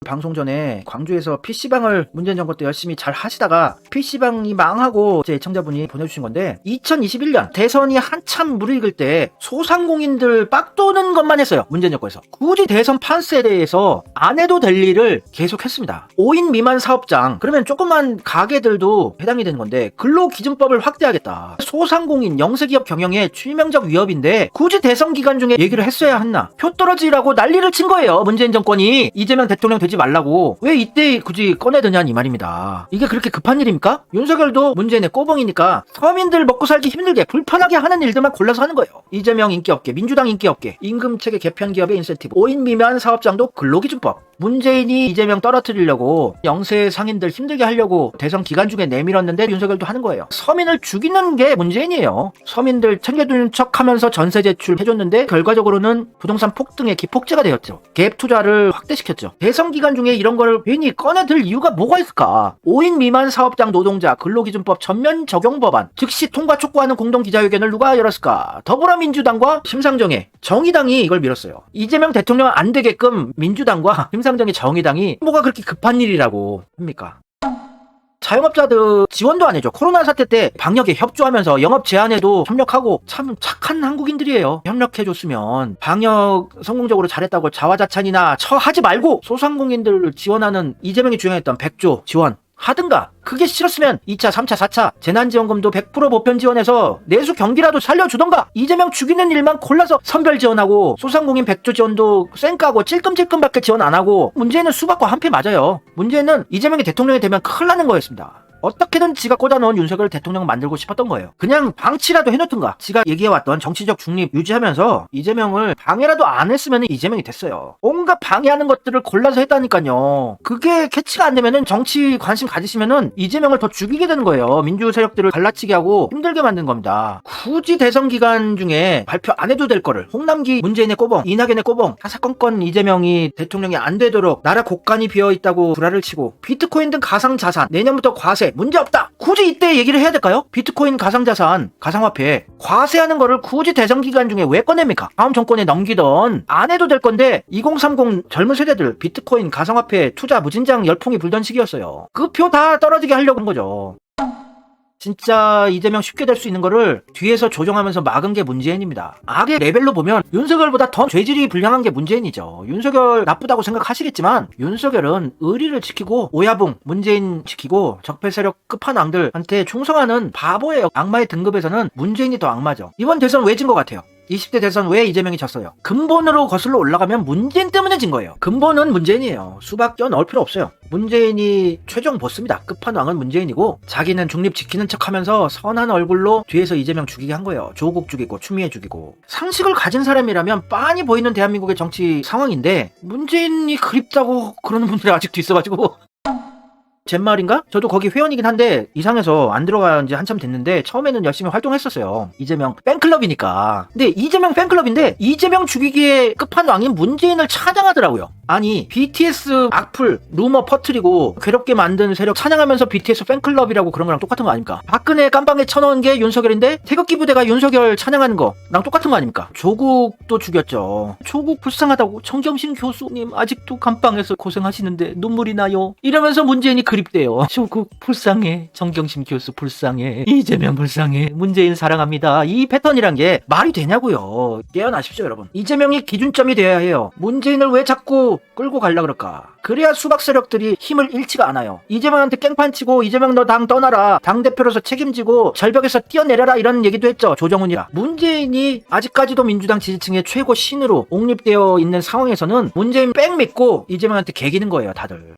방송 전에 광주에서 PC방을 문재인 정권 때 열심히 잘 하시다가 PC방이 망하고 제 애청자분이 보내주신 건데 2021년 대선이 한참 무르익을 때 소상공인들 빡도는 것만 했어요. 문재인 정권에서. 굳이 대선 판세에 대해서 안 해도 될 일을 계속했습니다. 5인 미만 사업장 그러면 조그만 가게들도 해당이 되는 건데 근로기준법을 확대하겠다. 소상공인 영세기업 경영에 치명적 위협인데 굳이 대선 기간 중에 얘기를 했어야 했나. 표 떨어지라고 난리를 친 거예요. 문재인 정권이 이재명 대통령 되지 말라고. 왜 이때 굳이 꺼내드냐 이 말입니다. 이게 그렇게 급한 일입니까? 윤석열도 문재인의 꼬봉이니까 서민들 먹고 살기 힘들게 불편하게 하는 일들만 골라서 하는 거예요. 이재명 인기 없게, 민주당 인기 없게, 임금체계 개편 기업의 인센티브, 5인 미만 사업장도 근로기준법. 문재인이 이재명 떨어뜨리려고 영세 상인들 힘들게 하려고 대선 기간 중에 내밀었는데 윤석열도 하는 거예요. 서민을 죽이는 게 문재인이에요. 서민들 챙겨주는 척하면서 전세 제출해줬는데 결과적으로는 부동산 폭등의 기폭제가 되었죠. 갭 투자를 확대시켰죠. 대선 기간 중에 이런 거를 괜히 꺼내들 이유가 뭐가 있을까? 5인 미만 사업장 노동자 근로기준법 전면 적용 법안 즉시 통과 촉구하는 공동기자회견을 누가 열었을까? 더불어민주당과 심상정의 정의당이 이걸 밀었어요. 이재명 대통령 안 되게끔 민주당과 심상정의 정의당이 뭐가 그렇게 급한 일이라고 합니까? 자영업자들 지원도 안 해줘. 코로나 사태 때 방역에 협조하면서 영업 제한에도 협력하고 참 착한 한국인들이에요. 협력해줬으면 방역 성공적으로 잘했다고 자화자찬이나 처하지 말고 소상공인들을 지원하는 이재명이 주장했던 100조 지원 하든가. 그게 싫었으면 2차, 3차, 4차 재난지원금도 100% 보편 지원해서 내수 경기라도 살려주던가. 이재명 죽이는 일만 골라서 선별 지원하고 소상공인 100조 지원도 쌩까고 찔끔찔끔밖에 지원 안 하고 문재인은 수박과 한패 맞아요. 문재인은 이재명이 대통령이 되면 큰일 나는 거였습니다. 어떻게든 지가 꽂아놓은 윤석열 대통령을 만들고 싶었던 거예요. 그냥 방치라도 해놓든가. 지가 얘기해왔던 정치적 중립 유지하면서 이재명을 방해라도 안 했으면 이재명이 됐어요. 온갖 방해하는 것들을 골라서 했다니까요. 그게 캐치가 안 되면은 정치 관심 가지시면은 이재명을 더 죽이게 되는 거예요. 민주 세력들을 갈라치게 하고 힘들게 만든 겁니다. 굳이 대선 기간 중에 발표 안 해도 될 거를 홍남기 문재인의 꼬봉, 이낙연의 꼬봉, 사사건건 이재명이 대통령이 안 되도록 나라 곳간이 비어있다고 구라를 치고 비트코인 등 가상자산 내년부터 과세 문제없다. 굳이 이때 얘기를 해야 될까요? 비트코인 가상자산, 가상화폐 과세하는 거를 굳이 대선 기간 중에 왜 꺼냅니까? 다음 정권에 넘기던 안 해도 될 건데 2030 젊은 세대들 비트코인 가상화폐 투자 무진장 열풍이 불던 시기였어요. 그 표 다 떨어지게 하려고 한 거죠. 진짜 이재명 쉽게 될 수 있는 거를 뒤에서 조정하면서 막은 게 문재인입니다. 악의 레벨로 보면 윤석열보다 더 죄질이 불량한 게 문재인이죠. 윤석열 나쁘다고 생각하시겠지만 윤석열은 의리를 지키고 오야붕 문재인 지키고 적폐 세력 끝판왕들한테 충성하는 바보예요. 악마의 등급에서는 문재인이 더 악마죠. 이번 대선 왜 진 것 같아요? 20대 대선 왜 이재명이 졌어요? 근본으로 거슬러 올라가면 문재인 때문에 진 거예요. 근본은 문재인이에요. 수박 껴 넣을 필요 없어요. 문재인이 최종 보스입니다. 끝판왕은 문재인이고 자기는 중립 지키는 척하면서 선한 얼굴로 뒤에서 이재명 죽이게 한 거예요. 조국 죽이고 추미애 죽이고. 상식을 가진 사람이라면 빤히 보이는 대한민국의 정치 상황인데 문재인이 그립다고 그러는 분들이 아직도 있어가지고 제 말인가? 저도 거기 회원이긴 한데 이상해서 안 들어간 지 한참 됐는데 처음에는 열심히 활동했었어요. 이재명 팬클럽이니까. 근데 이재명 팬클럽인데 이재명 죽이기의 끝판왕인 문재인을 찬양하더라고요. 아니 BTS 악플 루머 퍼뜨리고 괴롭게 만든 세력 찬양하면서 BTS 팬클럽이라고 그런 거랑 똑같은 거 아닙니까? 박근혜 깜방에 쳐넣은 게 윤석열인데 태극기 부대가 윤석열 찬양하는 거랑 똑같은 거 아닙니까? 조국도 죽였죠. 조국 불쌍하다고 정경심 교수님 아직도 감방에서 고생하시는데 눈물이 나요. 이러면서 문재인이 그립대요. 조국 불쌍해. 정경심 교수 불쌍해. 이재명 불쌍해. 문재인 사랑합니다. 이 패턴이란 게 말이 되냐고요. 깨어나십시오 여러분. 이재명이 기준점이 돼야 해요. 문재인을 왜 자꾸 끌고 가려고 그럴까? 그래야 수박 세력들이 힘을 잃지가 않아요. 이재명한테 깽판치고 이재명 너 당 떠나라. 당대표로서 책임지고 절벽에서 뛰어내려라 이런 얘기도 했죠. 조정훈이라. 문재인이 아직까지도 민주당 지지층의 최고 신으로 옹립되어 있는 상황에서는 문재인 뺑 믿고 이재명한테 개기는 거예요 다들.